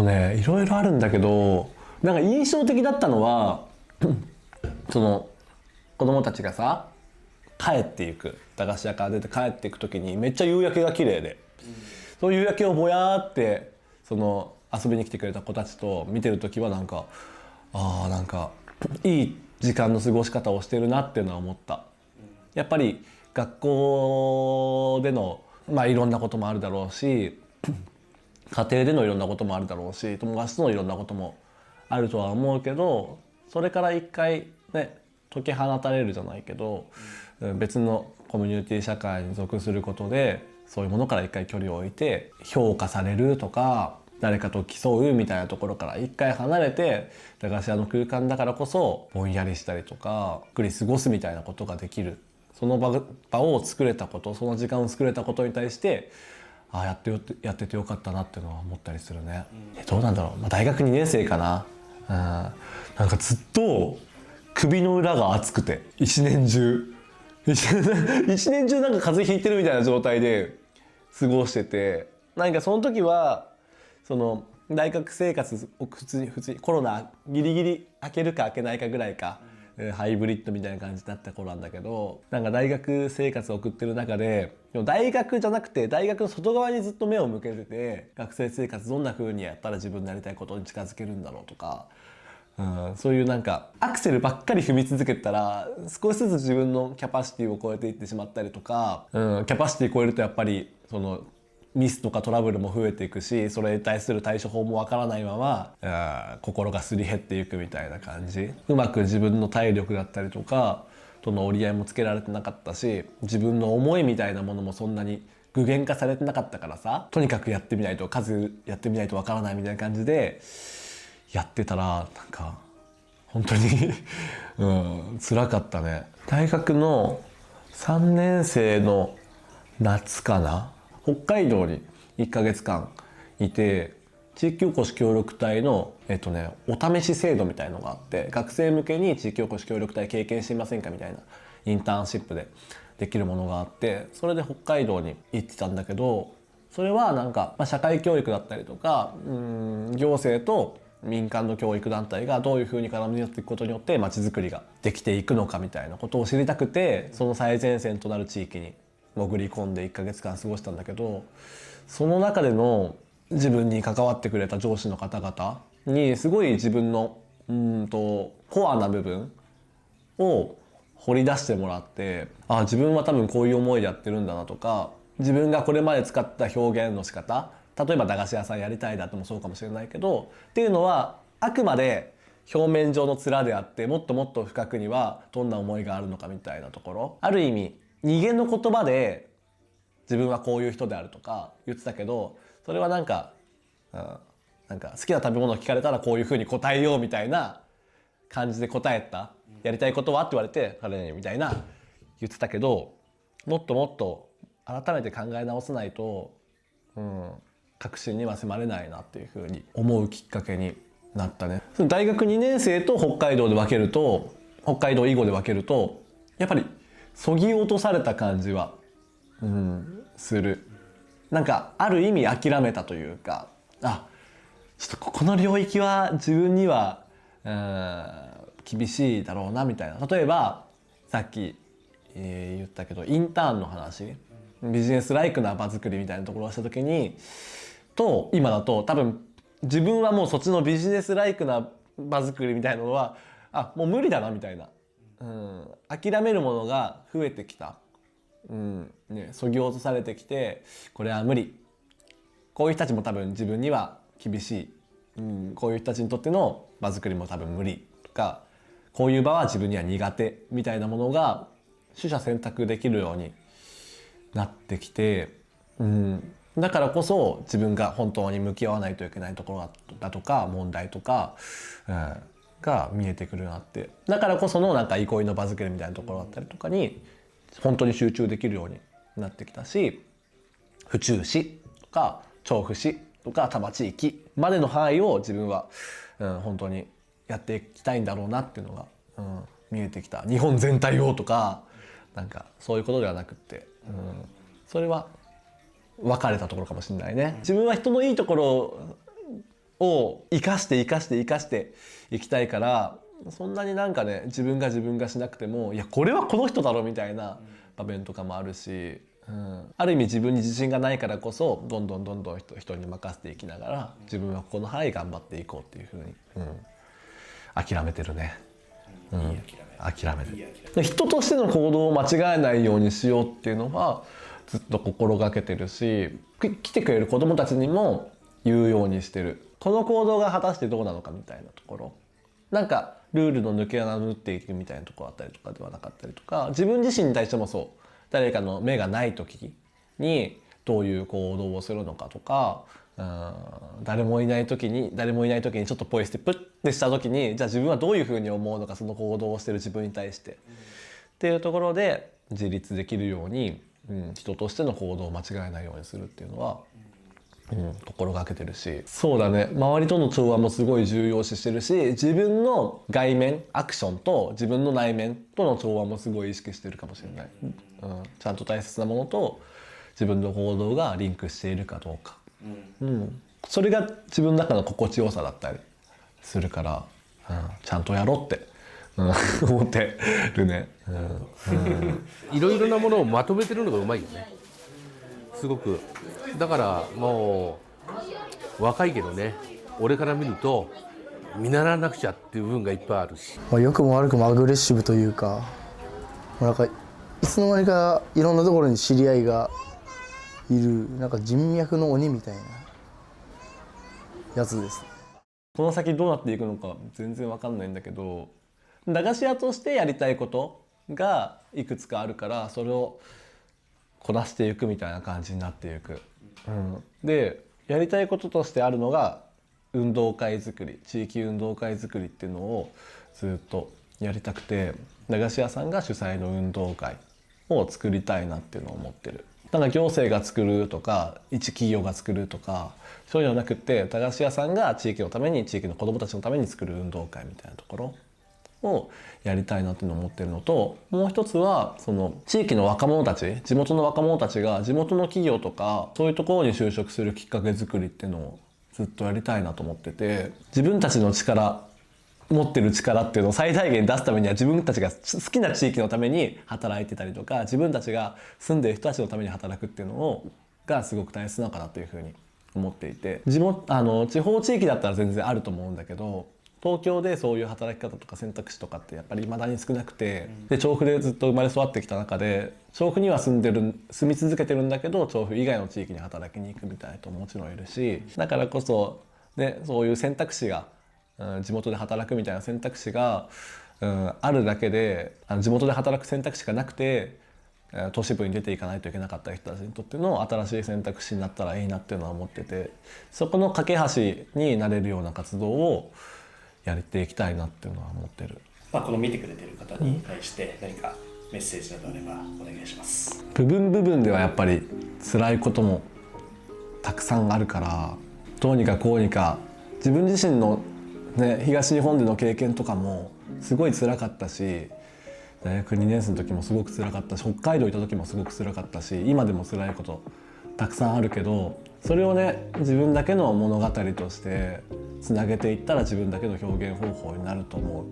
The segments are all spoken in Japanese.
いろいろあるんだけど、なんか印象的だったのはその子供たちがさ帰っていく、駄菓子屋から出て帰っていく時にめっちゃ夕焼けが綺麗で、そういう夕焼けをぼやーってその遊びに来てくれた子たちと見てる時はなんかなんかいい時間の過ごし方をしてるなっていうのは思った。やっぱり学校でのいろんなこともあるだろうし、家庭でのいろんなこともあるだろうし、友達とのいろんなこともあるとは思うけど、それから一回ね解き放たれるじゃないけど、別のコミュニティ社会に属することでそういうものから一回距離を置いて、評価されるとか誰かと競うみたいなところから一回離れて、駄菓子屋の空間だからこそぼんやりしたりとかゆっくり過ごすみたいなことができる、その場を作れたこと、その時間を作れたことに対してやっててよかったなっていうのは思ったりするね。どうなんだろう、大学2年生かな。なんかずっと首の裏が熱くて一年中なんか風邪ひいてるみたいな状態で過ごしてて、なんかその時はその大学生活を普通にコロナギリギリ明けるか明けないかぐらいか、ハイブリッドみたいな感じだった頃なんだけど、なんか大学生活を送ってる中で大学じゃなくて大学の外側にずっと目を向けてて、学生生活どんな風にやったら自分のやりたいことに近づけるんだろうとか、そういうなんかアクセルばっかり踏み続けたら少しずつ自分のキャパシティを超えていってしまったりとか、キャパシティ超えるとやっぱりそのミスとかトラブルも増えていくし、それに対する対処法もわからないまま心がすり減っていくみたいな感じ。うまく自分の体力だったりとかとの折り合いもつけられてなかったし、自分の思いみたいなものもそんなに具現化されてなかったからさ、とにかくやってみないとやってみないとわからないみたいな感じでやってたら、なんか本当に辛かったね。大学の3年生の夏かな、北海道に1ヶ月間いて、地域おこし協力隊のお試し制度みたいのがあって、学生向けに地域おこし協力隊経験してみませんかみたいなインターンシップでできるものがあって、それで北海道に行ってたんだけど、それはなんか、社会教育だったりとか、行政と民間の教育団体がどういうふうに絡み合っていくことによって街づくりができていくのかみたいなことを知りたくて、その最前線となる地域に潜り込んで1ヶ月間過ごしたんだけど、その中での自分に関わってくれた上司の方々にすごい自分のコアな部分を掘り出してもらって、自分は多分こういう思いでやってるんだなとか、自分がこれまで使った表現の仕方、例えば駄菓子屋さんやりたいだってもそうかもしれないけど、っていうのはあくまで表面上の面であって、もっともっと深くにはどんな思いがあるのかみたいなところ、ある意味二元の言葉で自分はこういう人であるとか言ってたけど、それはなんか好きな食べ物を聞かれたらこういうふうに答えようみたいな感じで答えた。やりたいことはって言われてあれみたいな言ってたけど、もっともっと改めて考え直さないと、確信には迫れないなっていうふうに思うきっかけになったね。その大学2年生と北海道で分けると、北海道以後で分けるとやっぱりそぎ落とされた感じはする。なんかある意味諦めたというか、ちょっとこの領域は自分には厳しいだろうなみたいな。例えばさっき、言ったけどインターンの話、ビジネスライクな場作りみたいなところをした時にと今だと、多分自分はもうそっちのビジネスライクな場作りみたいなのはもう無理だなみたいな、諦めるものが増えてきた。そぎ落とされてきて、これは無理、こういう人たちも多分自分には厳しい、こういう人たちにとっての場作りも多分無理とか、こういう場は自分には苦手みたいなものが取捨選択できるようになってきて、だからこそ自分が本当に向き合わないといけないところだとか問題とか、が見えてくるなって。だからこそのなんか憩いの場作りみたいなところだったりとかに本当に集中できるようになってきたし、府中市とか調布市とか多摩地域までの範囲を自分は、本当にやっていきたいんだろうなっていうのが、見えてきた。日本全体をとかなんかそういうことではなくって、それは分かれたところかもしれないね。自分は人のいいところを生かしていきたいから、そんなになんかね自分がしなくても、いやこれはこの人だろみたいな場面とかもあるし、ある意味自分に自信がないからこそどんどん人に任せていきながら、自分はここの範囲頑張っていこうっていうふうに、諦めてるね。諦めてる。で人としての行動を間違えないようにしようっていうのはずっと心がけてるし、来てくれる子どもたちにも言うようにしてる。この行動が果たしてどうなのかみたいなところ、なんかルールの抜け穴を縫っていくみたいなところあったりとかではなかったりとか、自分自身に対してもそう、誰かの目がない時にどういう行動をするのかとか、誰もいない時にちょっとポイ捨てプッてした時に、じゃあ自分はどういうふうに思うのか、その行動をしてる自分に対して、っていうところで自立できるように、人としての行動を間違えないようにするっていうのは、心がけてるし、そうだね、周りとの調和もすごい重要視してるし、自分の外面アクションと自分の内面との調和もすごい意識してるかもしれない、ちゃんと大切なものと自分の行動がリンクしているかどうか、それが自分の中の心地よさだったりするから、ちゃんとやろうって、思ってるね。いろいろなものをまとめてるのがうまいよね、すごく。だからもう若いけどね、俺から見ると見習わなくちゃっていう部分がいっぱいあるし、良くも悪くもアグレッシブというか、なんかいつの間にかいろんなところに知り合いがいる、なんか人脈の鬼みたいなやつです。この先どうなっていくのか全然わかんないんだけど、駄菓子屋としてやりたいことがいくつかあるから、それをこなしていくみたいな感じになっていく。でやりたいこととしてあるのが運動会作り、地域運動会作りっていうのをずっとやりたくて、駄菓子屋さんが主催の運動会を作りたいなっていうのを思ってる。なんか行政が作るとか一企業が作るとかそういうのじゃなくて、駄菓子屋さんが地域のために、地域の子どもたちのために作る運動会みたいなところをやりたいなっていうのを思ってるのと、もう一つはその地域の若者たち、地元の若者たちが地元の企業とかそういうところに就職するきっかけ作りっていうのをずっとやりたいなと思ってて、自分たちの持ってる力っていうのを最大限出すためには、自分たちが好きな地域のために働いてたりとか、自分たちが住んでる人たちのために働くっていうのがすごく大切なのかなというふうに思っていて、地方地域だったら全然あると思うんだけど、東京でそういう働き方とか選択肢とかってやっぱり未だに少なくて、で調布でずっと生まれ育ってきた中で、調布には住み続けてるんだけど、調布以外の地域に働きに行くみたいな人ももちろんいるし、だからこそ、ね、そういう選択肢が、地元で働くみたいな選択肢が、あるだけで、地元で働く選択肢がなくて都市部に出ていかないといけなかった人たちにとっての新しい選択肢になったらいいなっていうのは思ってて、そこの架け橋になれるような活動をやっていきたいなっていうのは思ってる。この見てくれてる方に対して何かメッセージなどあればお願いします。部分ではやっぱり辛いこともたくさんあるから、どうにかこうにか自分自身の、東日本での経験とかもすごい辛かったし、大学2年生の時もすごく辛かったし、北海道行った時もすごく辛かったし、今でも辛いことたくさんあるけど、それをね自分だけの物語としてつなげていったら自分だけの表現方法になると思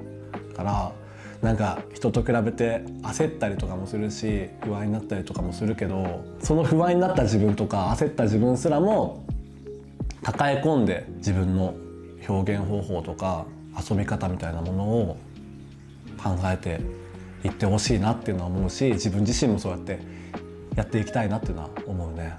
うから、なんか人と比べて焦ったりとかもするし、不安になったりとかもするけど、その不安になった自分とか焦った自分すらも抱え込んで、自分の表現方法とか遊び方みたいなものを考えていってほしいなっていうのは思うし、自分自身もそうやってやっていきたいなっていうのは思うね。